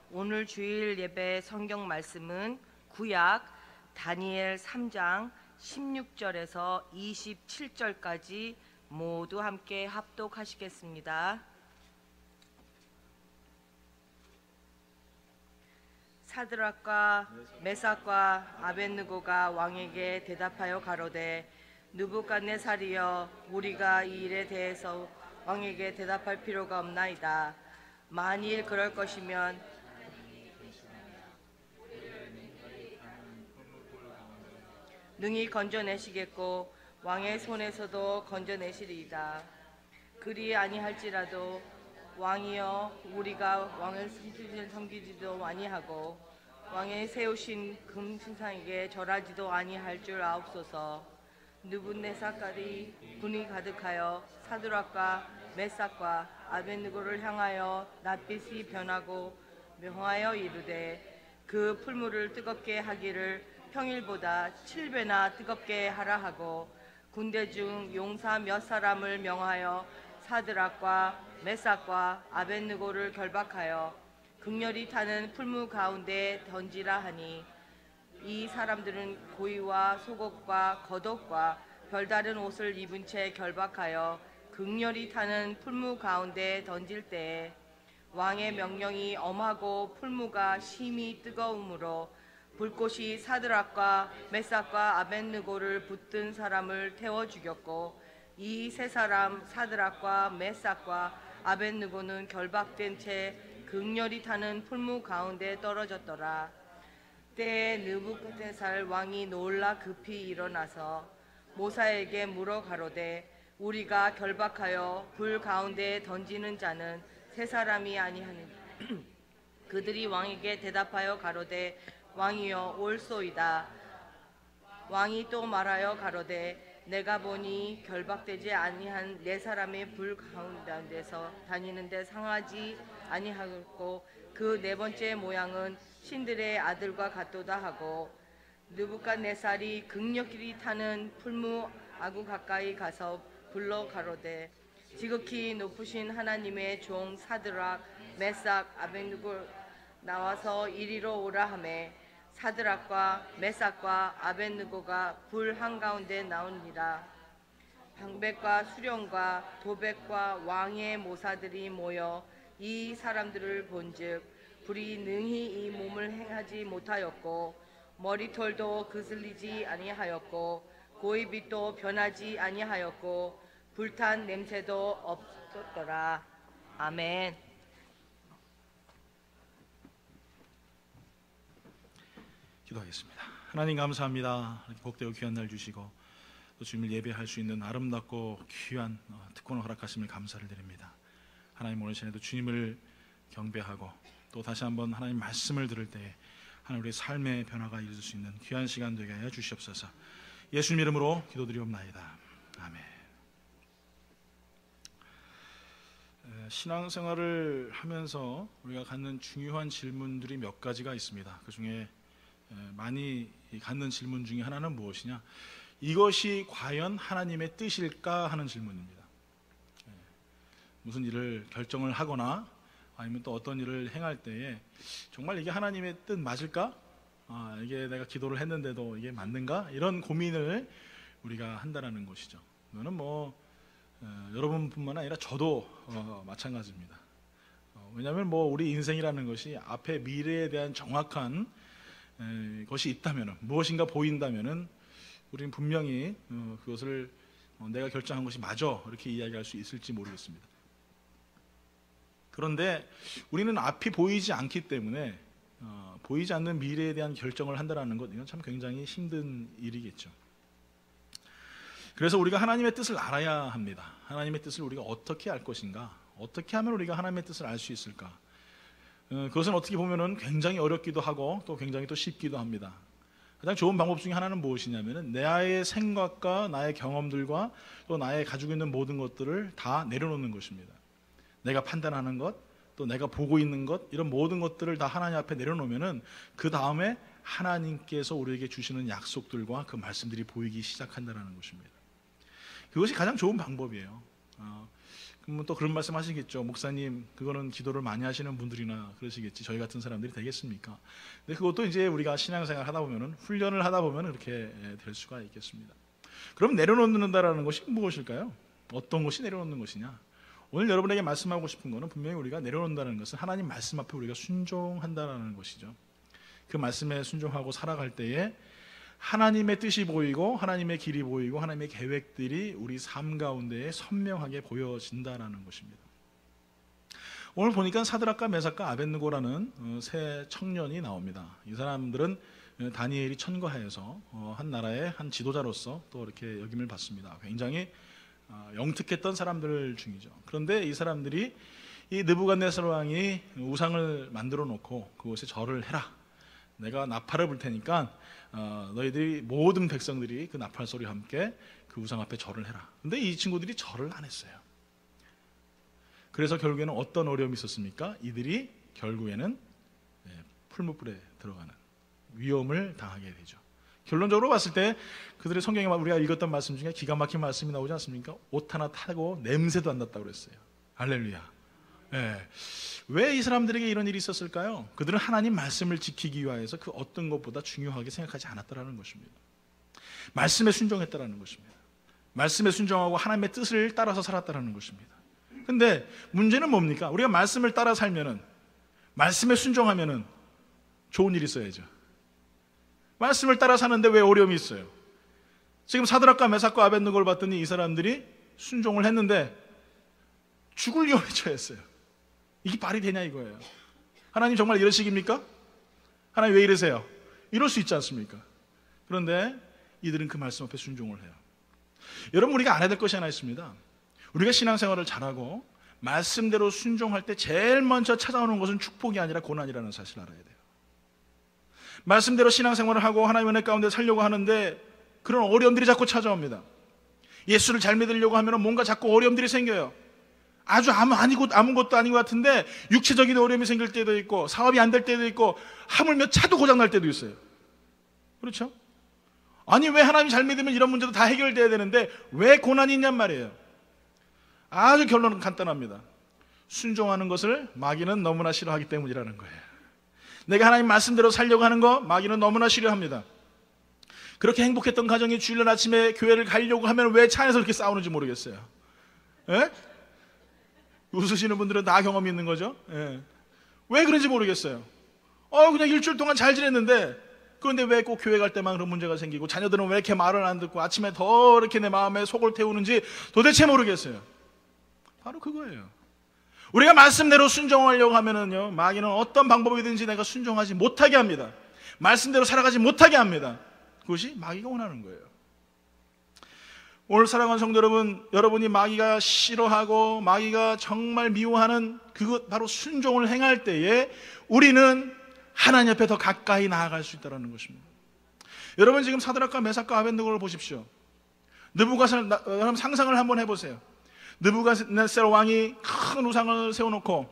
오늘 주일 예배 성경 말씀은 구약 다니엘 3장 16절에서 27절까지 모두 함께 합독하시겠습니다. 사드락과 메삭과 아벳느고가 왕에게 대답하여 가로되, 느부갓네살이여, 우리가 이 일에 대해서 왕에게 대답할 필요가 없나이다. 만일 그럴 것이면 능히 건져내시겠고 왕의 손에서도 건져내시리이다. 그리 아니할지라도 왕이여, 우리가 왕을 섬기지도 아니하고 왕의 세우신 금신상에게 절하지도 아니할 줄 아옵소서. 느부갓네살이 군이 가득하여 사드락과 메삭과 아벳느고를 향하여 낯빛이 변하고 명하여 이르되, 그 풀무를 뜨겁게 하기를 평일보다 7배나 뜨겁게 하라 하고, 군대 중 용사 몇 사람을 명하여 사드락과 메삭과 아벳느고를 결박하여 극렬히 타는 풀무 가운데 던지라 하니, 이 사람들은 고이와 속옷과 겉옷과 별다른 옷을 입은 채 결박하여 극렬히 타는 풀무 가운데 던질 때에 왕의 명령이 엄하고 풀무가 심히 뜨거우므로 불꽃이 사드락과 메삭과 아벳느고를 붙든 사람을 태워 죽였고, 이 세 사람 사드락과 메삭과 아벳느고는 결박된 채 극렬히 타는 풀무 가운데 떨어졌더라. 때에 느부갓네살 왕이 놀라 급히 일어나서 모사에게 물어 가로되, 우리가 결박하여 불 가운데 던지는 자는 세 사람이 아니하니 그들이 왕에게 대답하여 가로되, 왕이여, 옳소이다. 왕이 또 말하여 가로되, 내가 보니 결박되지 아니한 네 사람의 불 가운데서 다니는데 상하지 아니하고 그 네 번째 모양은 신들의 아들과 같도다 하고, 느부갓네살이 극력히 타는 풀무 아구 가까이 가서 불러 가로되, 지극히 높으신 하나님의 종 사드락 메삭 아벳느고 나와서 이리로 오라 하매, 사드락과 메삭과 아벳느고가 불 한가운데 나오니라. 방백과 수령과 도백과 왕의 모사들이 모여 이 사람들을 본즉 불이 능히 이 몸을 행하지 못하였고, 머리털도 그슬리지 아니하였고 고이빛도 변하지 아니하였고 불탄 냄새도 없었더라. 아멘. 기도하겠습니다. 하나님 감사합니다. 복되고 귀한 날 주시고 또 주님을 예배할 수 있는 아름답고 귀한 특권을 허락하심을 감사를 드립니다. 하나님, 오늘 시간에도 주님을 경배하고 또 다시 한번 하나님 말씀을 들을 때에 하나님 우리의 삶의 변화가 이루어질 수 있는 귀한 시간 되게 하여 주시옵소서. 예수님 이름으로 기도드리옵나이다. 아멘. 신앙생활을 하면서 우리가 갖는 중요한 질문들이 몇 가지가 있습니다. 그 중에 많이 갖는 질문 중에 하나는 무엇이냐? 이것이 과연 하나님의 뜻일까 하는 질문입니다. 무슨 일을 결정을 하거나 아니면 또 어떤 일을 행할 때에 정말 이게 하나님의 뜻 맞을까? 이게 내가 기도를 했는데도 이게 맞는가? 이런 고민을 우리가 한다는 것이죠. 이거는 여러분뿐만 아니라 저도 마찬가지입니다. 왜냐하면 우리 인생이라는 것이 앞에 미래에 대한 정확한 것이 있다면, 무엇인가 보인다면은 우리는 분명히 그것을 내가 결정한 것이 맞아 이렇게 이야기할 수 있을지 모르겠습니다. 그런데 우리는 앞이 보이지 않기 때문에 보이지 않는 미래에 대한 결정을 한다는 것, 이건 참 굉장히 힘든 일이겠죠. 그래서 우리가 하나님의 뜻을 알아야 합니다. 하나님의 뜻을 우리가 어떻게 알 것인가? 어떻게 하면 우리가 하나님의 뜻을 알 수 있을까? 그것은 어떻게 보면은 굉장히 어렵기도 하고 또 굉장히 또 쉽기도 합니다. 가장 좋은 방법 중에 하나는 무엇이냐면은 나의 생각과 나의 경험들과 또 나의 가지고 있는 모든 것들을 다 내려놓는 것입니다. 내가 판단하는 것, 또 내가 보고 있는 것, 이런 모든 것들을 다 하나님 앞에 내려놓으면은 그 다음에 하나님께서 우리에게 주시는 약속들과 그 말씀들이 보이기 시작한다는 것입니다. 그것이 가장 좋은 방법이에요. 그러면 또 그런 말씀 하시겠죠. 목사님, 그거는 기도를 많이 하시는 분들이나 그러시겠지. 저희 같은 사람들이 되겠습니까? 근데 그것도 이제 우리가 신앙생활 하다 보면은, 훈련을 하다 보면은 그렇게 될 수가 있겠습니다. 그럼 내려놓는다라는 것이 무엇일까요? 어떤 것이 내려놓는 것이냐? 오늘 여러분에게 말씀하고 싶은 것은 분명히 우리가 내려놓는다는 것은 하나님 말씀 앞에 우리가 순종한다라는 것이죠. 그 말씀에 순종하고 살아갈 때에 하나님의 뜻이 보이고 하나님의 길이 보이고 하나님의 계획들이 우리 삶 가운데에 선명하게 보여진다라는 것입니다. 오늘 보니까 사드락과 메삭과 아벳느고라는 세 청년이 나옵니다. 이 사람들은 다니엘이 천거하여서 한 나라의 한 지도자로서 또 이렇게 역임을 받습니다. 굉장히 영특했던 사람들 중이죠. 그런데 이 사람들이 이 느부갓네살 왕이 우상을 만들어 놓고 그곳에 절을 해라, 내가 나팔을 불 테니까 너희들이 모든 백성들이 그 나팔 소리와 함께 그 우상 앞에 절을 해라. 근데 이 친구들이 절을 안 했어요. 그래서 결국에는 어떤 어려움이 있었습니까? 이들이 결국에는 풀무불에 들어가는 위험을 당하게 되죠. 결론적으로 봤을 때 그들의 성경에 우리가 읽었던 말씀 중에 기가 막힌 말씀이 나오지 않습니까? 옷 하나 타고 냄새도 안 났다고 그랬어요. 할렐루야. 왜 이 사람들에게 이런 일이 있었을까요? 그들은 하나님 말씀을 지키기 위하여서 그 어떤 것보다 중요하게 생각하지 않았다라는 것입니다. 말씀에 순종했다라는 것입니다. 말씀에 순종하고 하나님의 뜻을 따라서 살았다라는 것입니다. 근데 문제는 뭡니까? 우리가 말씀을 따라 살면은, 말씀에 순종하면은 좋은 일이 있어야죠. 말씀을 따라 사는데 왜 어려움이 있어요? 지금 사드락과 메삭과 아벳느고를 봤더니 이 사람들이 순종을 했는데 죽을 위험에 처했어요. 이게 말이 되냐 이거예요. 하나님 정말 이러시깁니까? 하나님 왜 이러세요? 이럴 수 있지 않습니까? 그런데 이들은 그 말씀 앞에 순종을 해요. 여러분, 우리가 알아야 될 것이 하나 있습니다. 우리가 신앙생활을 잘하고 말씀대로 순종할 때 제일 먼저 찾아오는 것은 축복이 아니라 고난이라는 사실을 알아야 돼요. 말씀대로 신앙생활을 하고 하나님의 은혜 가운데 살려고 하는데 그런 어려움들이 자꾸 찾아옵니다. 예수를 잘 믿으려고 하면 뭔가 자꾸 어려움들이 생겨요. 아주 아무것도 아닌 것 같은데 육체적인 어려움이 생길 때도 있고, 사업이 안 될 때도 있고, 하물며 차도 고장 날 때도 있어요. 그렇죠? 아니, 왜 하나님 잘 믿으면 이런 문제도 다 해결돼야 되는데 왜 고난이 있냔 말이에요. 아주 결론은 간단합니다. 순종하는 것을 마귀는 너무나 싫어하기 때문이라는 거예요. 내가 하나님 말씀대로 살려고 하는 거 마귀는 너무나 싫어합니다. 그렇게 행복했던 가정이 주일날 아침에 교회를 가려고 하면 왜 차 안에서 그렇게 싸우는지 모르겠어요. 예? 웃으시는 분들은 다 경험이 있는 거죠. 예. 왜 그런지 모르겠어요. 그냥 일주일 동안 잘 지냈는데, 그런데 왜 꼭 교회 갈 때만 그런 문제가 생기고, 자녀들은 왜 이렇게 말을 안 듣고 아침에 더 이렇게 내 마음에 속을 태우는지 도대체 모르겠어요. 바로 그거예요. 우리가 말씀대로 순종하려고 하면은요, 마귀는 어떤 방법이든지 내가 순종하지 못하게 합니다. 말씀대로 살아가지 못하게 합니다. 그것이 마귀가 원하는 거예요. 오늘 사랑하는 성도 여러분, 여러분이 마귀가 싫어하고 마귀가 정말 미워하는 그것, 바로 순종을 행할 때에 우리는 하나님 옆에 더 가까이 나아갈 수 있다는 것입니다. 여러분, 지금 사드락과 메삭과 아벳느고를 보십시오. 느부갓네살, 여러분 상상을 한번 해보세요. 느부갓네살 왕이 큰 우상을 세워놓고,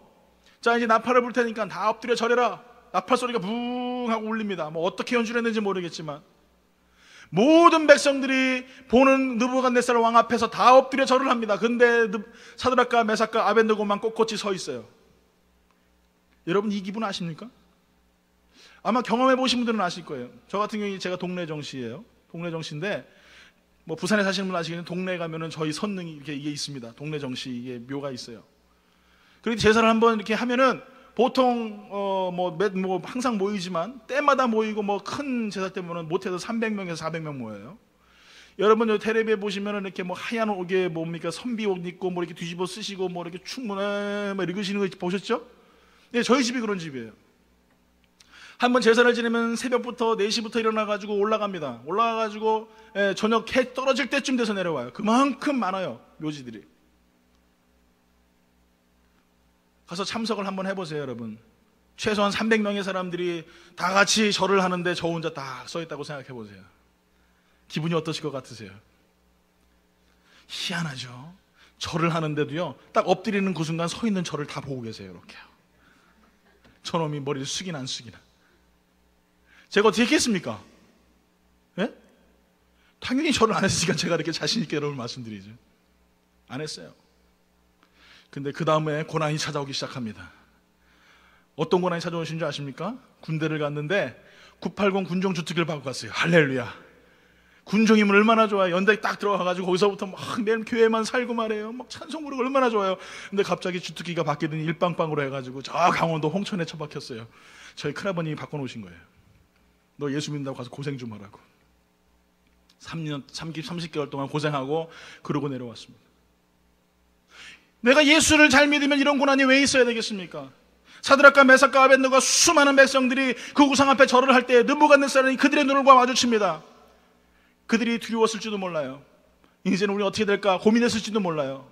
자, 이제 나팔을 불 테니까 다 엎드려 절해라. 나팔 소리가 붕 하고 울립니다. 뭐 어떻게 연주했는지 모르겠지만 모든 백성들이 보는 느부갓네살 왕 앞에서 다 엎드려 절을 합니다. 근데 사드락과 메삭과 아벳느고만 꼿꼿이 서 있어요. 여러분, 이 기분 아십니까? 아마 경험해 보신 분들은 아실 거예요. 저 같은 경우에 제가 동네 정씨예요. 동네 정씨인데, 뭐 부산에 사시는 분 아시겠는데, 동네에 가면은 저희 선릉이 이게 있습니다. 동네 정씨, 이게 묘가 있어요. 그런데 제사를 한번 이렇게 하면은 보통 항상 모이지만 때마다 모이고, 뭐 큰 제사 때문에 못해도 300명에서 400명 모여요. 여러분, 요 텔레비에 보시면은 이렇게 뭐 하얀 옷에 뭡니까 선비 옷 입고 뭐 이렇게 뒤집어 쓰시고 뭐 이렇게 충분해 뭐 읽으시는 거 보셨죠? 네, 저희 집이 그런 집이에요. 한번 제사를 지내면 새벽부터 4시부터 일어나가지고 올라갑니다. 올라가가지고 저녁 해 떨어질 때쯤 돼서 내려와요. 그만큼 많아요, 묘지들이. 가서 참석을 한번 해보세요, 여러분. 최소한 300명의 사람들이 다 같이 절을 하는데 저 혼자 딱 서 있다고 생각해 보세요. 기분이 어떠실 것 같으세요? 희한하죠. 절을 하는데도요, 딱 엎드리는 그 순간 서 있는 저를 다 보고 계세요. 이렇게 저놈이 머리를 숙이나 안 숙이나. 제가 어떻게 했겠습니까? 예? 당연히 절을 안 했으니까 제가 이렇게 자신 있게 여러분 말씀드리죠. 안 했어요. 근데 그 다음에 고난이 찾아오기 시작합니다. 어떤 고난이 찾아오신 줄 아십니까? 군대를 갔는데 980 군종주특기를 받고 갔어요. 할렐루야. 군종이면 얼마나 좋아요. 연대에 딱 들어가가지고 거기서부터 막 매일 교회만 살고 말해요. 막 찬송 부르고 얼마나 좋아요. 근데 갑자기 주특기가 바뀌더니 일빵빵으로 해가지고 저 강원도 홍천에 처박혔어요. 저희 큰아버님이 바꿔놓으신 거예요. 너 예수 믿는다고 가서 고생 좀 하라고. 30개월 동안 고생하고 그러고 내려왔습니다. 내가 예수를 잘 믿으면 이런 고난이 왜 있어야 되겠습니까? 사드락과 메삭과 아벳느고가 수많은 백성들이 그 우상 앞에 절을 할 때 느부갓네살이 그들의 눈을 마주칩니다. 그들이 두려웠을지도 몰라요. 이제는 우리 어떻게 될까 고민했을지도 몰라요.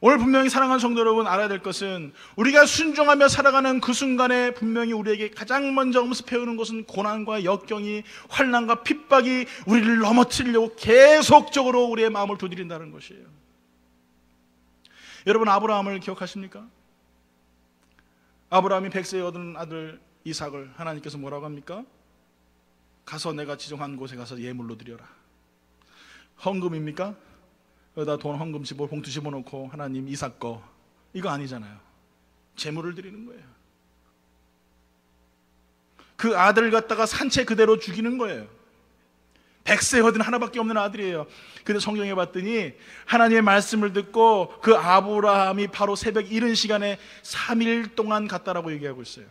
오늘 분명히 사랑하는 성도 여러분, 알아야 될 것은 우리가 순종하며 살아가는 그 순간에 분명히 우리에게 가장 먼저 엄습해오는 것은 고난과 역경이, 환난과 핍박이 우리를 넘어뜨리려고 계속적으로 우리의 마음을 두드린다는 것이에요. 여러분, 아브라함을 기억하십니까? 아브라함이 100세에 얻은 아들 이삭을 하나님께서 뭐라고 합니까? 가서 내가 지정한 곳에 가서 예물로 드려라. 헌금입니까? 여기다 돈 헌금 봉투 집어넣고 하나님 이삭 거, 이거 아니잖아요. 제물을 드리는 거예요. 그 아들을 갖다가 산채 그대로 죽이는 거예요. 100세 얻은 하나밖에 없는 아들이에요. 근데 성경에 봤더니 하나님의 말씀을 듣고 그 아브라함이 바로 새벽 이른 시간에 3일 동안 갔다라고 얘기하고 있어요.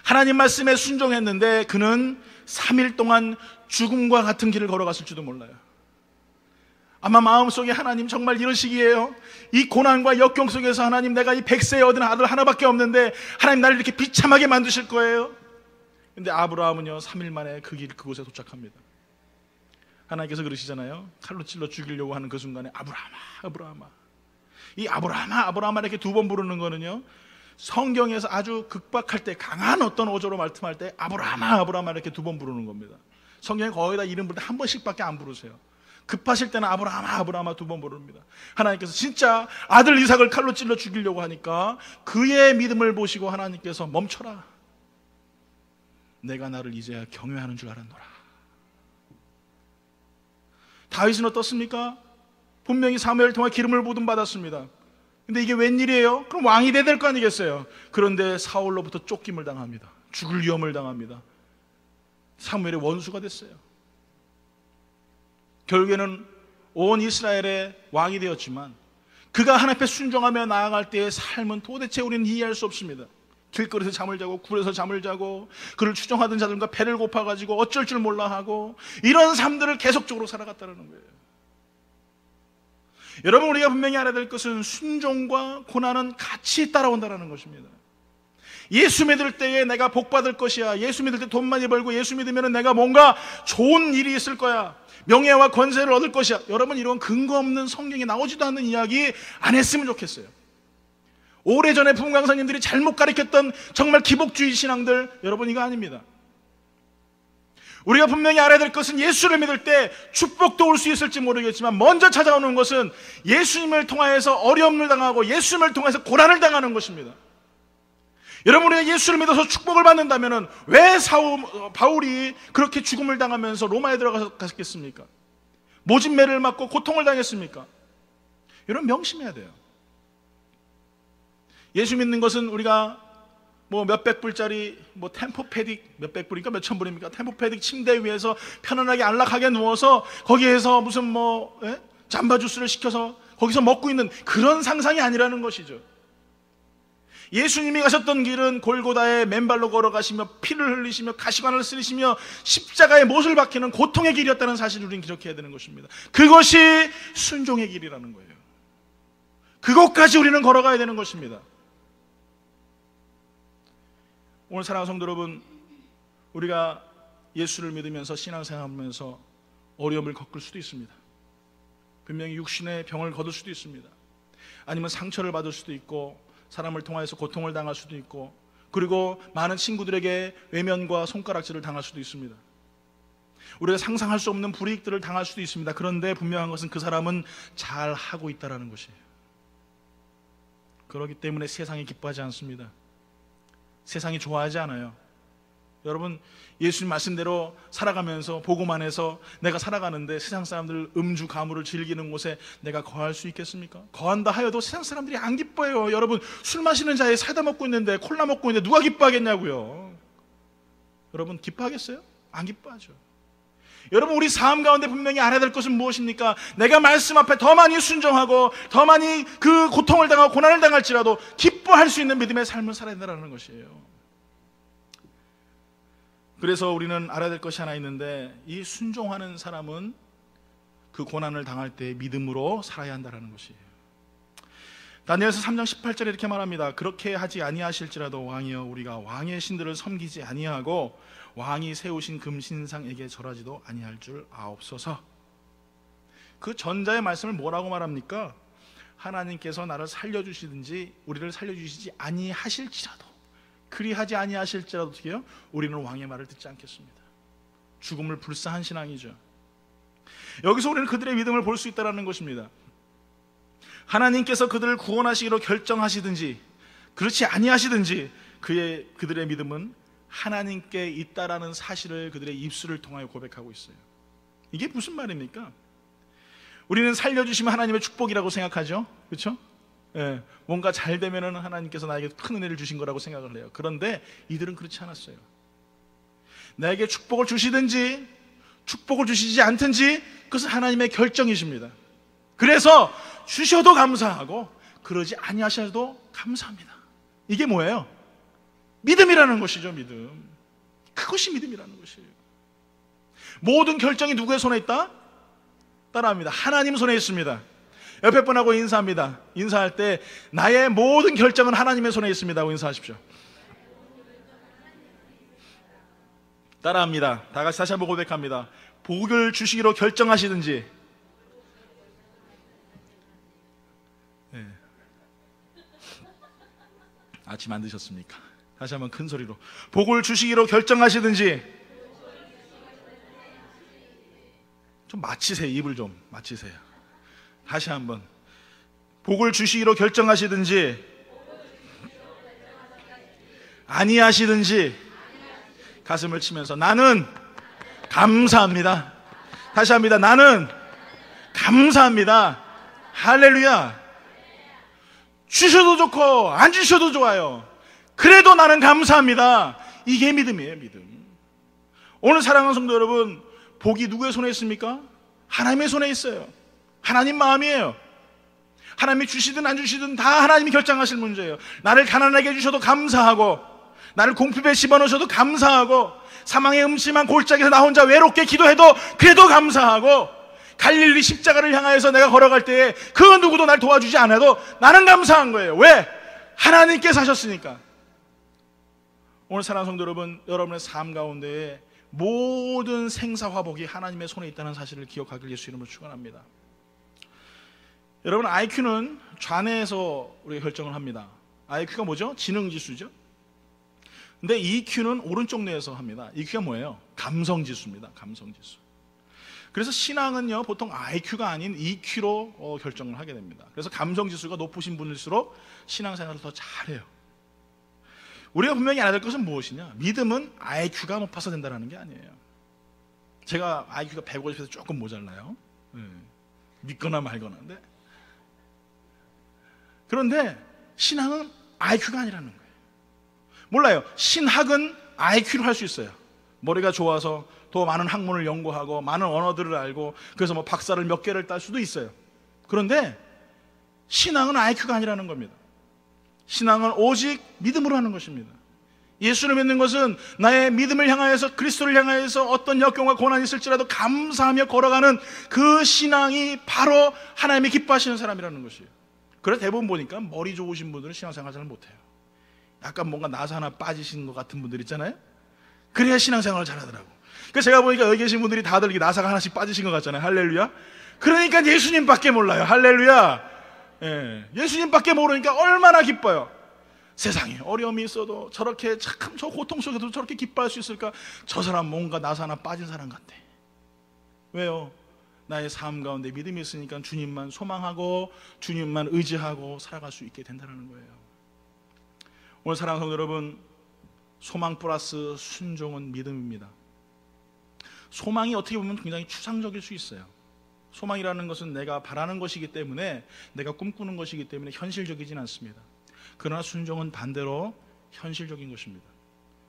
하나님 말씀에 순종했는데 그는 3일 동안 죽음과 같은 길을 걸어갔을지도 몰라요. 아마 마음속에 하나님 정말 이런 시기예요. 이 고난과 역경 속에서 하나님, 내가 이 100세에 얻은 아들 하나밖에 없는데 하나님 나를 이렇게 비참하게 만드실 거예요. 근데 아브라함은요 3일 만에 그곳에 도착합니다. 하나님께서 그러시잖아요. 칼로 찔러 죽이려고 하는 그 순간에 아브라함아, 아브라함아. 이 아브라함아, 아브라함아 이렇게 두 번 부르는 거는요, 성경에서 아주 극박할 때, 강한 어떤 어조로 말씀할 때 아브라함아, 아브라함아 이렇게 두 번 부르는 겁니다. 성경에 거의 다 이름 부를 때 한 번씩밖에 안 부르세요. 급하실 때는 아브라함아, 아브라함아 두 번 부릅니다. 하나님께서 진짜 아들 이삭을 칼로 찔러 죽이려고 하니까 그의 믿음을 보시고 하나님께서 멈춰라. 내가 나를 이제야 경외하는 줄 알았노라. 다윗은 어떻습니까? 분명히 사무엘을 통해 기름을 부음 받았습니다. 근데 이게 웬일이에요? 그럼 왕이 돼야 될 거 아니겠어요? 그런데 사울로부터 쫓김을 당합니다. 죽을 위험을 당합니다. 사무엘의 원수가 됐어요. 결국에는 온 이스라엘의 왕이 되었지만 그가 하나님 앞에 순종하며 나아갈 때의 삶은 도대체 우리는 이해할 수 없습니다. 길거리에서 잠을 자고 굴에서 잠을 자고 그를 추종하던 자들과 배를 고파가지고 어쩔 줄 몰라 하고 이런 삶들을 계속적으로 살아갔다는 거예요. 여러분, 우리가 분명히 알아야 될 것은 순종과 고난은 같이 따라온다는 것입니다. 예수 믿을 때에 내가 복 받을 것이야, 예수 믿을 때 돈 많이 벌고 예수 믿으면 내가 뭔가 좋은 일이 있을 거야, 명예와 권세를 얻을 것이야, 여러분 이런 근거 없는 성경에 나오지도 않는 이야기 안 했으면 좋겠어요. 오래전에 부흥 강사님들이 잘못 가르쳤던 정말 기복주의 신앙들, 여러분 이거 아닙니다. 우리가 분명히 알아야 될 것은 예수를 믿을 때 축복도 올 수 있을지 모르겠지만 먼저 찾아오는 것은 예수님을 통하여서 어려움을 당하고 예수님을 통해서 고난을 당하는 것입니다. 여러분, 우리가 예수를 믿어서 축복을 받는다면 왜 바울이 그렇게 죽음을 당하면서 로마에 들어갔겠습니까? 모진매를 맞고 고통을 당했습니까? 여러분, 명심해야 돼요. 예수 믿는 것은 우리가 뭐 몇백 불짜리 템포패딕, 몇백 불이니까 몇천 불입니까? 템포패딕 침대 위에서 편안하게 안락하게 누워서 거기에서 무슨 잠바 주스를 시켜서 거기서 먹고 있는 그런 상상이 아니라는 것이죠. 예수님이 가셨던 길은 골고다에 맨발로 걸어가시며 피를 흘리시며 가시관을 쓰시며 십자가에 못을 박히는 고통의 길이었다는 사실을 우리는 기억해야 되는 것입니다. 그것이 순종의 길이라는 거예요. 그것까지 우리는 걸어가야 되는 것입니다. 오늘 사랑하는 성도 여러분, 우리가 예수를 믿으면서 신앙생활하면서 어려움을 겪을 수도 있습니다. 분명히 육신의 병을 거둘 수도 있습니다. 아니면 상처를 받을 수도 있고 사람을 통하여서 고통을 당할 수도 있고, 그리고 많은 친구들에게 외면과 손가락질을 당할 수도 있습니다. 우리가 상상할 수 없는 불이익들을 당할 수도 있습니다. 그런데 분명한 것은 그 사람은 잘 하고 있다는 것이에요. 그렇기 때문에 세상이 기뻐하지 않습니다. 세상이 좋아하지 않아요. 여러분, 예수님 말씀대로 살아가면서 보고만 해서 내가 살아가는데 세상 사람들 음주 가무를 즐기는 곳에 내가 거할 수 있겠습니까? 거한다 하여도 세상 사람들이 안 기뻐해요. 여러분, 술 마시는 자에 사이다 먹고 있는데, 콜라 먹고 있는데 누가 기뻐하겠냐고요. 여러분, 기뻐하겠어요? 안 기뻐하죠. 여러분, 우리 삶 가운데 분명히 알아야 될 것은 무엇입니까? 내가 말씀 앞에 더 많이 순종하고 더 많이 그 고통을 당하고 고난을 당할지라도 기뻐할 수 있는 믿음의 삶을 살아야 된다는 것이에요. 그래서 우리는 알아야 될 것이 하나 있는데, 이 순종하는 사람은 그 고난을 당할 때 믿음으로 살아야 한다는 것이에요. 다니엘서 3장 18절에 이렇게 말합니다. 그렇게 하지 아니하실지라도 왕이여, 우리가 왕의 신들을 섬기지 아니하고 왕이 세우신 금신상에게 절하지도 아니할 줄 아옵소서. 그 전자의 말씀을 뭐라고 말합니까? 하나님께서 나를 살려주시든지 우리를 살려주시지 아니하실지라도, 그리하지 아니하실지라도 어떻게 해요? 우리는 왕의 말을 듣지 않겠습니다. 죽음을 불사한 신앙이죠. 여기서 우리는 그들의 믿음을 볼 수 있다는 것입니다. 하나님께서 그들을 구원하시기로 결정하시든지 그렇지 아니하시든지 그들의 믿음은 하나님께 있다라는 사실을 그들의 입술을 통하여 고백하고 있어요. 이게 무슨 말입니까? 우리는 살려주시면 하나님의 축복이라고 생각하죠. 그렇죠? 예, 뭔가 잘 되면은 하나님께서 나에게 큰 은혜를 주신 거라고 생각을 해요. 그런데 이들은 그렇지 않았어요. 나에게 축복을 주시든지 축복을 주시지 않든지 그것은 하나님의 결정이십니다. 그래서 주셔도 감사하고 그러지 아니하셔도 감사합니다. 이게 뭐예요? 믿음이라는 것이죠. 믿음. 그것이 믿음이라는 것이에요. 모든 결정이 누구의 손에 있다? 따라합니다. 하나님 손에 있습니다. 옆에 분하고 인사합니다. 인사할 때 나의 모든 결정은 하나님의 손에 있습니다 하고 인사하십시오. 따라합니다. 다 같이 다시 한번 고백합니다. 복을 주시기로 결정하시든지, 네. 아침 안 드셨습니까? 다시 한번 큰 소리로 복을 주시기로 결정하시든지, 좀 마치세요. 입을 좀 마치세요. 다시 한번 복을 주시기로 결정하시든지 아니하시든지 가슴을 치면서 나는 감사합니다. 다시 합니다. 나는 감사합니다. 할렐루야. 주셔도 좋고 안 주셔도 좋아요. 그래도 나는 감사합니다. 이게 믿음이에요. 믿음. 오늘 사랑하는 성도 여러분, 복이 누구의 손에 있습니까? 하나님의 손에 있어요. 하나님 마음이에요. 하나님이 주시든 안 주시든 다 하나님이 결정하실 문제예요. 나를 가난하게 해주셔도 감사하고, 나를 공핍에 집어넣으셔도 감사하고, 사망의 음침한 골짜기에서 나 혼자 외롭게 기도해도 그래도 감사하고, 갈릴리 십자가를 향하여서 내가 걸어갈 때에 그 누구도 날 도와주지 않아도 나는 감사한 거예요. 왜? 하나님께서 하셨으니까. 오늘 사랑하는 성도 여러분, 여러분의 삶 가운데에 모든 생사화복이 하나님의 손에 있다는 사실을 기억하길 예수 이름으로 축원합니다. 여러분, IQ는 좌뇌에서 우리가 결정을 합니다. IQ가 뭐죠? 지능지수죠. 근데 EQ는 오른쪽 뇌에서 합니다. EQ가 뭐예요? 감성지수입니다. 감성지수. 그래서 신앙은요, 보통 IQ가 아닌 EQ로 결정을 하게 됩니다. 그래서 감성지수가 높으신 분일수록 신앙생활을 더 잘해요. 우리가 분명히 알아야 될 것은 무엇이냐? 믿음은 IQ가 높아서 된다는 게 아니에요. 제가 IQ가 150에서 조금 모자라요. 믿거나 말거나인데, 그런데 신앙은 IQ가 아니라는 거예요. 몰라요. 신학은 IQ로 할 수 있어요. 머리가 좋아서 더 많은 학문을 연구하고 많은 언어들을 알고 그래서 뭐 박사를 몇 개를 딸 수도 있어요. 그런데 신앙은 IQ가 아니라는 겁니다. 신앙은 오직 믿음으로 하는 것입니다. 예수를 믿는 것은 나의 믿음을 향하여서, 그리스도를 향하여서 어떤 역경과 고난이 있을지라도 감사하며 걸어가는 그 신앙이 바로 하나님이 기뻐하시는 사람이라는 것이에요. 그래서 대부분 보니까 머리 좋으신 분들은 신앙생활 잘 못해요. 약간 뭔가 나사 하나 빠지신 것 같은 분들 있잖아요. 그래야 신앙생활을 잘하더라고. 그래서 제가 보니까 여기 계신 분들이 다들 이렇게 나사가 하나씩 빠지신 것 같잖아요. 할렐루야. 그러니까 예수님밖에 몰라요. 할렐루야. 예수님밖에 모르니까 얼마나 기뻐요. 세상에 어려움이 있어도 저렇게 참 저 고통 속에도 저렇게 기뻐할 수 있을까? 저 사람 뭔가 나사 하나 빠진 사람 같아. 왜요? 나의 삶 가운데 믿음이 있으니까 주님만 소망하고 주님만 의지하고 살아갈 수 있게 된다는 거예요. 오늘 사랑하는 성도 여러분, 소망 플러스 순종은 믿음입니다. 소망이 어떻게 보면 굉장히 추상적일 수 있어요. 소망이라는 것은 내가 바라는 것이기 때문에, 내가 꿈꾸는 것이기 때문에 현실적이진 않습니다. 그러나 순종은 반대로 현실적인 것입니다.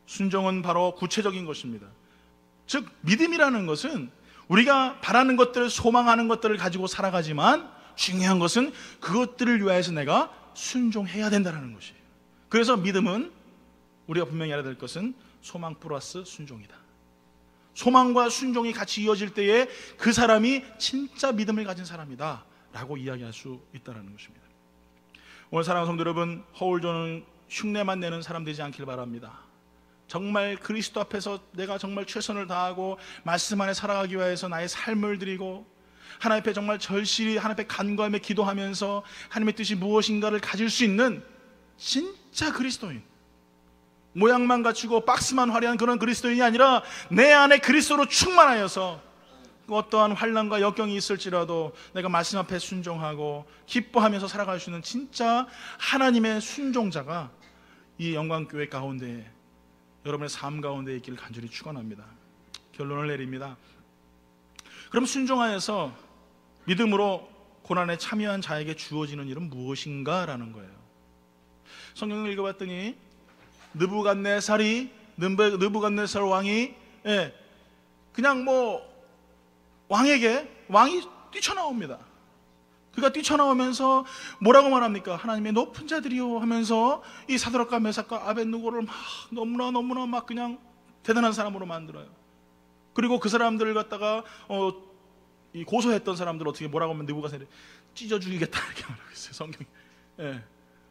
순종은 바로 구체적인 것입니다. 즉 믿음이라는 것은 우리가 바라는 것들을, 소망하는 것들을 가지고 살아가지만 중요한 것은 그것들을 위하여서 내가 순종해야 된다는 것이에요. 그래서 믿음은 우리가 분명히 알아야 될 것은 소망 플러스 순종이다. 소망과 순종이 같이 이어질 때에 그 사람이 진짜 믿음을 가진 사람이다 라고 이야기할 수 있다는 것입니다. 오늘 사랑하는 성도 여러분, 허울조는 흉내만 내는 사람 되지 않길 바랍니다. 정말 그리스도 앞에서 내가 정말 최선을 다하고 말씀 안에 살아가기 위해서 나의 삶을 드리고 하나님 앞에 정말 절실히 하나님 앞에 간구하며 기도하면서 하나님의 뜻이 무엇인가를 가질 수 있는 진짜 그리스도인, 모양만 갖추고 박스만 화려한 그런 그리스도인이 아니라 내 안에 그리스도로 충만하여서 어떠한 환난과 역경이 있을지라도 내가 말씀 앞에 순종하고 기뻐하면서 살아갈 수 있는 진짜 하나님의 순종자가 이 영광교회 가운데, 여러분의 삶 가운데 있기를 간절히 축원합니다. 결론을 내립니다. 그럼 순종하여서 믿음으로 고난에 참여한 자에게 주어지는 일은 무엇인가 라는 거예요. 성경을 읽어봤더니 느부갓네살 왕이 그냥 왕이 뛰쳐나옵니다. 그가 뛰쳐나오면서 뭐라고 말합니까? 하나님의 높은 자들이요 하면서 이 사드락과 메삭과 아벳느고를 막 너무나 막 그냥 대단한 사람으로 만들어요. 그리고 그 사람들을 갖다가 이 고소했던 사람들 어떻게 뭐라고 하면 느부갓네살이 찢어 죽이겠다 이렇게 말하고 있어요. 성경이.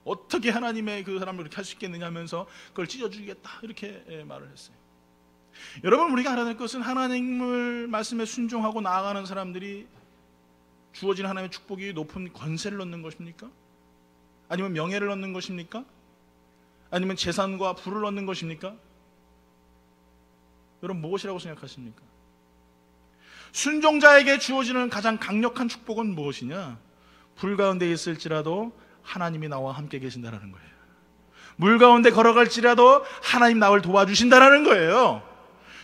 어떻게 하나님의 그 사람을 그렇게 할 수 있겠느냐 하면서 그걸 찢어 죽이겠다 이렇게 말을 했어요. 여러분, 우리가 알아야 될 것은 하나님을 말씀에 순종하고 나아가는 사람들이 주어진 하나님의 축복이 높은 권세를 얻는 것입니까? 아니면 명예를 얻는 것입니까? 아니면 재산과 부를 얻는 것입니까? 여러분, 무엇이라고 생각하십니까? 순종자에게 주어지는 가장 강력한 축복은 무엇이냐? 불 가운데 있을지라도 하나님이 나와 함께 계신다는 거예요. 물 가운데 걸어갈지라도 하나님 나를 도와주신다는 거예요.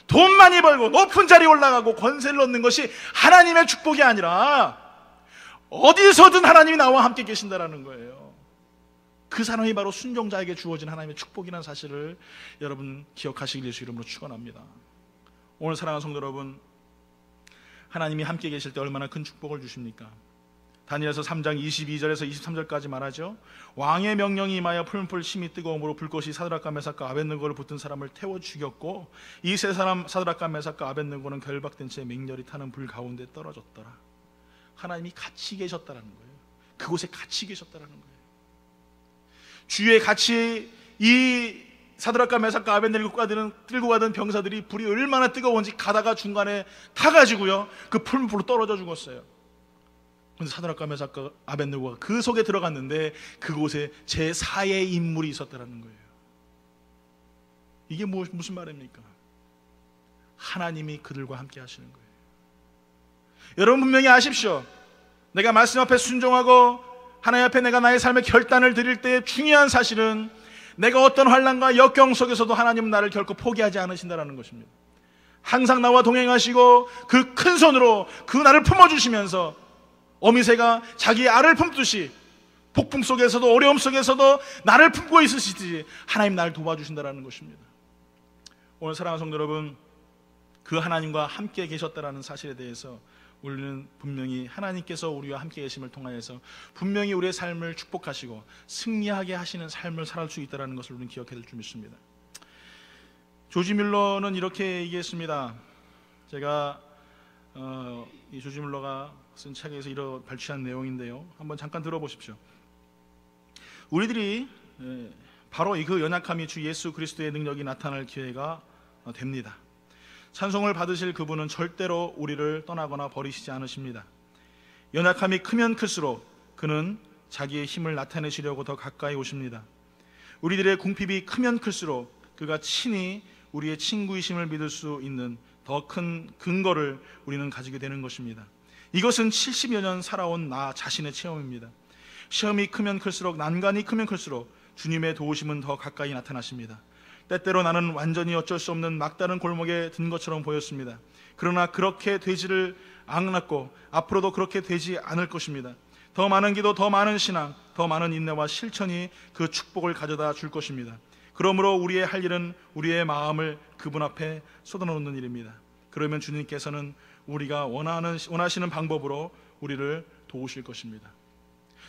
돈 많이 벌고 높은 자리에 올라가고 권세를 얻는 것이 하나님의 축복이 아니라 어디서든 하나님이 나와 함께 계신다는 거예요. 그 사람이 바로 순종자에게 주어진 하나님의 축복이라는 사실을 여러분 기억하시길 예수 이름으로 축원합니다. 오늘 사랑하는 성도 여러분, 하나님이 함께 계실 때 얼마나 큰 축복을 주십니까? 다니엘서 3장 22절에서 23절까지 말하죠. 왕의 명령이 임하여 풀풀 심히 뜨거움으로 불꽃이 사드락과 메삭과 아벳느고를 붙든 사람을 태워 죽였고 이 세 사람 사드락과 메삭과 아벳느고는 결박된 채 맹렬히 타는 불 가운데 떨어졌더라. 하나님이 같이 계셨다라는 거예요. 그곳에 같이 계셨다라는 거예요. 주위에 같이 이 사드락과 메삭과 아벳느고가 들고 가던 병사들이 불이 얼마나 뜨거운지 가다가 중간에 타가지고요 그 풀불로 떨어져 죽었어요. 그런데 사드락과 메삭과 아벳느고가 그 속에 들어갔는데 그곳에 제4의 인물이 있었다는 거예요. 이게 무슨 말입니까? 하나님이 그들과 함께 하시는 거예요. 여러분 분명히 아십시오. 내가 말씀 앞에 순종하고 하나님 앞에 내가 나의 삶의 결단을 드릴 때 중요한 사실은 내가 어떤 환난과 역경 속에서도 하나님은 나를 결코 포기하지 않으신다는 것입니다. 항상 나와 동행하시고 그 큰 손으로 그 나를 품어주시면서 어미새가 자기의 알을 품듯이 폭풍 속에서도 어려움 속에서도 나를 품고 있으시듯이 하나님 나를 도와주신다는 것입니다. 오늘 사랑하는 성도 여러분, 그 하나님과 함께 계셨다는 사실에 대해서 우리는 분명히 하나님께서 우리와 함께 계심을 통하여서 분명히 우리의 삶을 축복하시고 승리하게 하시는 삶을 살아갈 수 있다는 것을 우리는 기억해야 될 줄 믿습니다. 조지 뮬러는 이렇게 얘기했습니다. 제가 이 조지 뮬러가 쓴 책에서 발췌한 내용인데요, 한번 잠깐 들어보십시오. 우리들이 바로 그 연약함이 주 예수 그리스도의 능력이 나타날 기회가 됩니다. 찬송을 받으실 그분은 절대로 우리를 떠나거나 버리시지 않으십니다. 연약함이 크면 클수록 그는 자기의 힘을 나타내시려고 더 가까이 오십니다. 우리들의 궁핍이 크면 클수록 그가 친히 우리의 친구이심을 믿을 수 있는 더 큰 근거를 우리는 가지게 되는 것입니다. 이것은 70여 년 살아온 나 자신의 체험입니다. 시험이 크면 클수록, 난관이 크면 클수록 주님의 도우심은 더 가까이 나타나십니다. 때때로 나는 완전히 어쩔 수 없는 막다른 골목에 든 것처럼 보였습니다. 그러나 그렇게 되지를 않았고 앞으로도 그렇게 되지 않을 것입니다. 더 많은 기도, 더 많은 신앙, 더 많은 인내와 실천이 그 축복을 가져다 줄 것입니다. 그러므로 우리의 할 일은 우리의 마음을 그분 앞에 쏟아놓는 일입니다. 그러면 주님께서는 우리가 원하시는 방법으로 우리를 도우실 것입니다.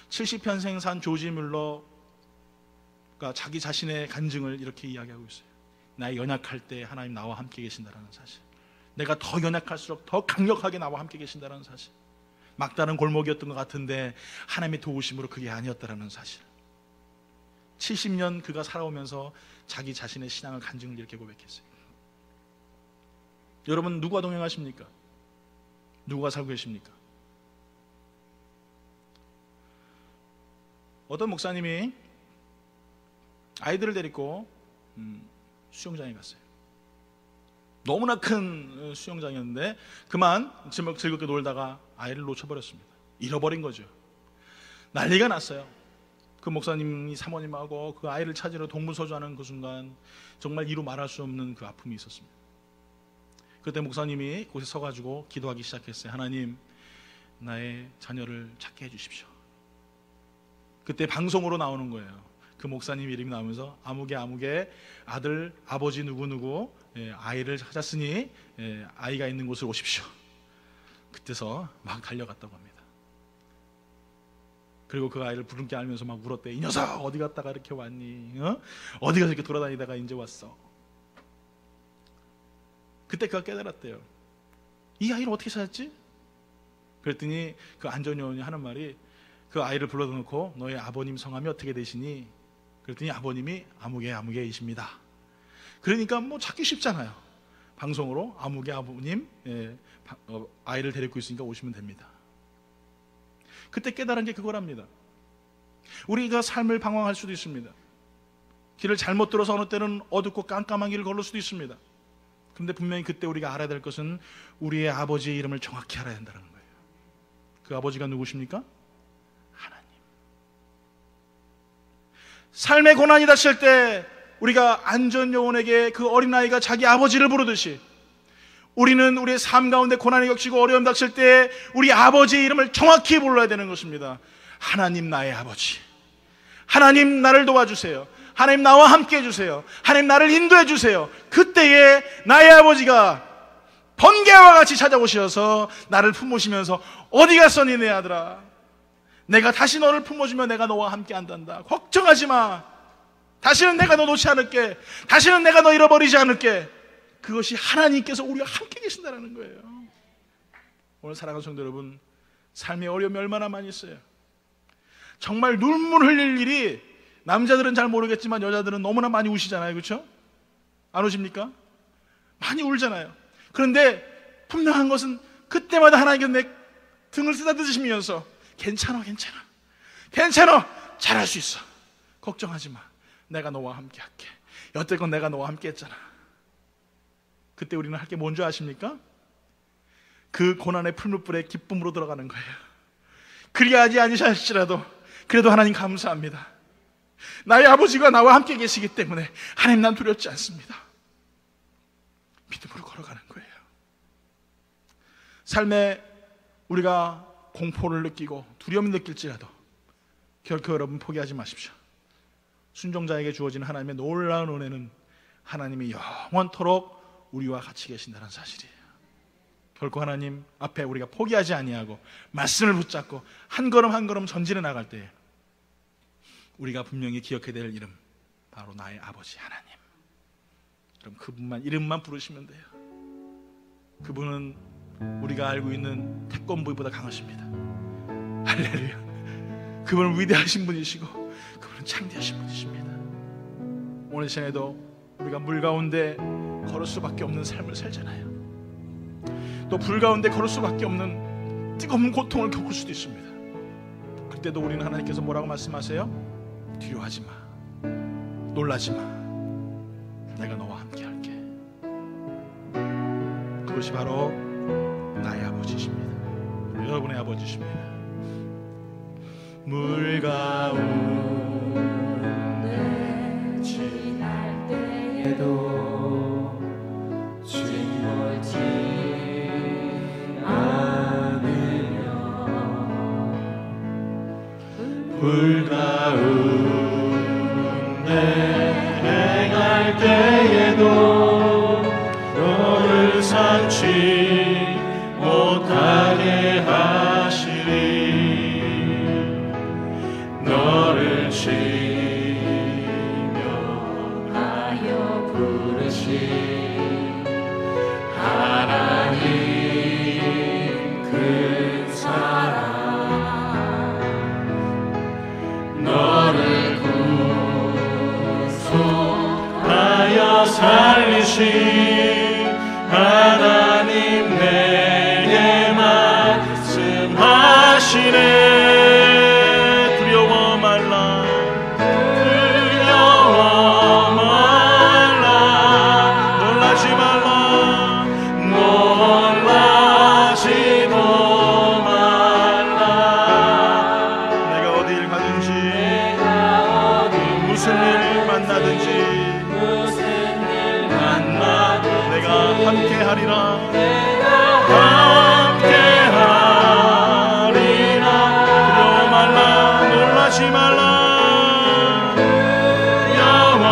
70편생 산 조지 뮬러가 자기 자신의 간증을 이렇게 이야기하고 있어요. 나의 연약할 때 하나님 나와 함께 계신다는 사실, 내가 더 연약할수록 더 강력하게 나와 함께 계신다는 사실, 막다른 골목이었던 것 같은데 하나님의 도우심으로 그게 아니었다는 사실, 70년 그가 살아오면서 자기 자신의 신앙을 간증을 이렇게 고백했어요. 여러분, 누가 동행하십니까? 누가 살고 계십니까? 어떤 목사님이 아이들을 데리고 수영장에 갔어요. 너무나 큰 수영장이었는데 그만 즐겁게 놀다가 아이를 놓쳐버렸습니다. 잃어버린 거죠. 난리가 났어요. 그 목사님이 사모님하고 그 아이를 찾으러 동부서주하는 그 순간 정말 이루 말할 수 없는 그 아픔이 있었습니다. 그때 목사님이 곳에 서가지고 기도하기 시작했어요. 하나님, 나의 자녀를 찾게 해주십시오. 그때 방송으로 나오는 거예요. 그 목사님 이름이 나오면서 아무개 아들 아버지 누구누구 아이를 찾았으니 아이가 있는 곳으로 오십시오. 그때서 막 달려갔다고 합니다. 그리고 그 아이를 부름께 알면서 막 울었대. 이 녀석 어디 갔다가 이렇게 왔니? 어디 가서 이렇게 돌아다니다가 이제 왔어. 그때 그가 깨달았대요. 이 아이를 어떻게 찾았지? 그랬더니 그 안전요원이 하는 말이, 그 아이를 불러다 놓고 너의 아버님 성함이 어떻게 되시니? 그랬더니 아버님이 아무개이십니다. 그러니까 뭐 찾기 쉽잖아요. 방송으로 아무개 아버님 아이를 데리고 있으니까 오시면 됩니다. 그때 깨달은 게 그거랍니다. 우리가 삶을 방황할 수도 있습니다. 길을 잘못 들어서 어느 때는 어둡고 깜깜한 길을 걸을 수도 있습니다. 그런데 분명히 그때 우리가 알아야 될 것은 우리의 아버지의 이름을 정확히 알아야 된다는 거예요. 그 아버지가 누구십니까? 하나님. 삶의 고난이 닥칠 때 우리가 안전요원에게 그 어린아이가 자기 아버지를 부르듯이, 우리는 우리의 삶 가운데 고난이 겹치고 어려움 닥칠 때 우리 아버지의 이름을 정확히 불러야 되는 것입니다. 하나님, 나의 아버지. 하나님, 나를 도와주세요. 하나님, 나와 함께 해주세요. 하나님, 나를 인도해 주세요. 그때에 나의 아버지가 번개와 같이 찾아오셔서 나를 품으시면서 어디 갔어니 내 아들아, 내가 다시 너를 품어주면 내가 너와 함께 한단다. 걱정하지 마. 다시는 내가 너 놓지 않을게. 다시는 내가 너 잃어버리지 않을게. 그것이 하나님께서 우리와 함께 계신다는 거예요. 오늘 사랑하는 성도 여러분, 삶의 어려움이 얼마나 많이 있어요. 정말 눈물 흘릴 일이, 남자들은 잘 모르겠지만 여자들은 너무나 많이 우시잖아요. 그렇죠? 안 우십니까? 많이 울잖아요. 그런데 분명한 것은 그때마다 하나님께서 내 등을 쓰다듬으시면서 괜찮아 잘할 수 있어, 걱정하지 마, 내가 너와 함께 할게. 여태껏 내가 너와 함께 했잖아. 그때 우리는 할 게 뭔지 아십니까? 그 고난의 풀무불에 기쁨으로 들어가는 거예요. 그리하지 아니하실지라도 그래도 하나님 감사합니다. 나의 아버지가 나와 함께 계시기 때문에 하나님, 난 두렵지 않습니다. 믿음으로 걸어가는 거예요. 삶에 우리가 공포를 느끼고 두려움을 느낄지라도 결코 여러분 포기하지 마십시오. 순종자에게 주어지는 하나님의 놀라운 은혜는 하나님이 영원토록 우리와 같이 계신다는 사실이에요. 결코 하나님 앞에 우리가 포기하지 아니하고 말씀을 붙잡고 한 걸음 한 걸음 전진해 나갈 때 우리가 분명히 기억해야 될 이름, 바로 나의 아버지 하나님. 그럼 그분만 이름만 부르시면 돼요. 그분은 우리가 알고 있는 태권부보다 강하십니다. 할렐루야. 그분은 위대하신 분이시고 그분은 창대하신 분이십니다. 오늘 시간에도 우리가 물 가운데 걸을 수밖에 없는 삶을 살잖아요. 또 불 가운데 걸을 수밖에 없는 뜨거운 고통을 겪을 수도 있습니다. 그때도 우리는 하나님께서 뭐라고 말씀하세요? 두려워하지 마, 놀라지 마, 내가 너와 함께 할게. 그것이 바로 나의 아버지십니다. 여러분의 아버지십니다. 물 가운데 지날 때에 때에도 침몰치 않으며 불 가운데 행할 때에도 너를 삼치 못하게 하시리. 너를 치며 하여 부르시 하나님 큰 사랑 너를 구속하여 살리신 하나님 내게 말씀하시네. 두려워 말라 두려워 말라 놀라지 말라 놀라지도 말라. 내가 어디를 가든지 무슨 일 만나든지 내가 함께하리라 함께하리라. 두려워 말라 놀라지 말라 두려워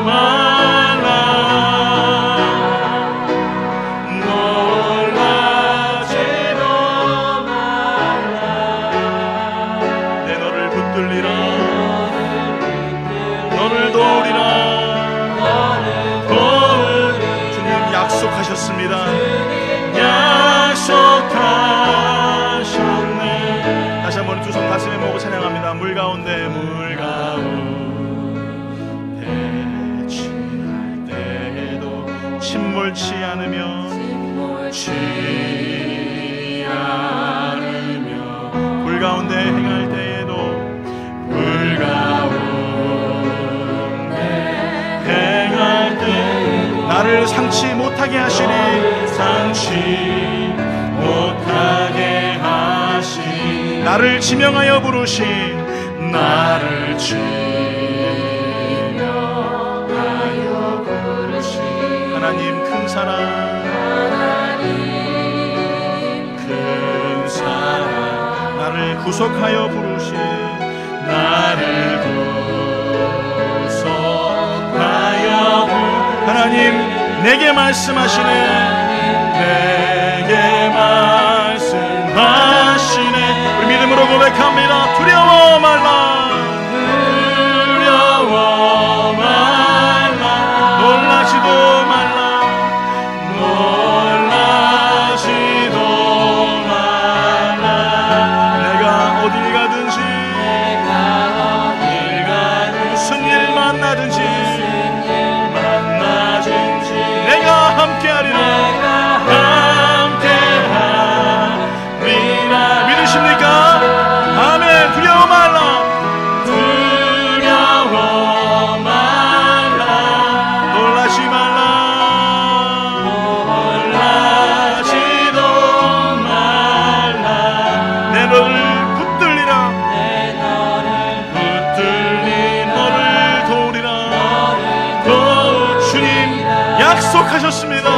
말라 놀라지도 말라. 내 너를 붙들리라 너를 도우리라. 주님 약속하셨습니다. 약속하셨네. 다시 한번 두 손 가슴에 모으고 찬양합니다. 물 가운데 지날 때에도 침몰치 않으며 불 가운데 행할 때에도 불 가운데 행할 때에도 나를 상치 못하게 하시니 상치 못하게 하시니 나를 지명하여 부르신 나를 지명하여 부르신 하나님 큰 사랑 하나님 큰 사랑 나를 구속하여 부르신 나를 구속하여 하나님 내게 말씀하시네 내게 말씀하시네. 우리 믿음으로 고백합니다. 두려워 말라 두려워 말라 놀라지도 말라 놀라지도 말라. 내가 어딜 가든지 무슨 일 만나든지 내가 함께하리라 함께하리라. 믿으십니까? 아멘. 두려워 말라 두려워 말라 놀라지 말라 놀라지도 말라. 내 너를 붙들리라 너를 도우리라. 주님 약속하셨습니다.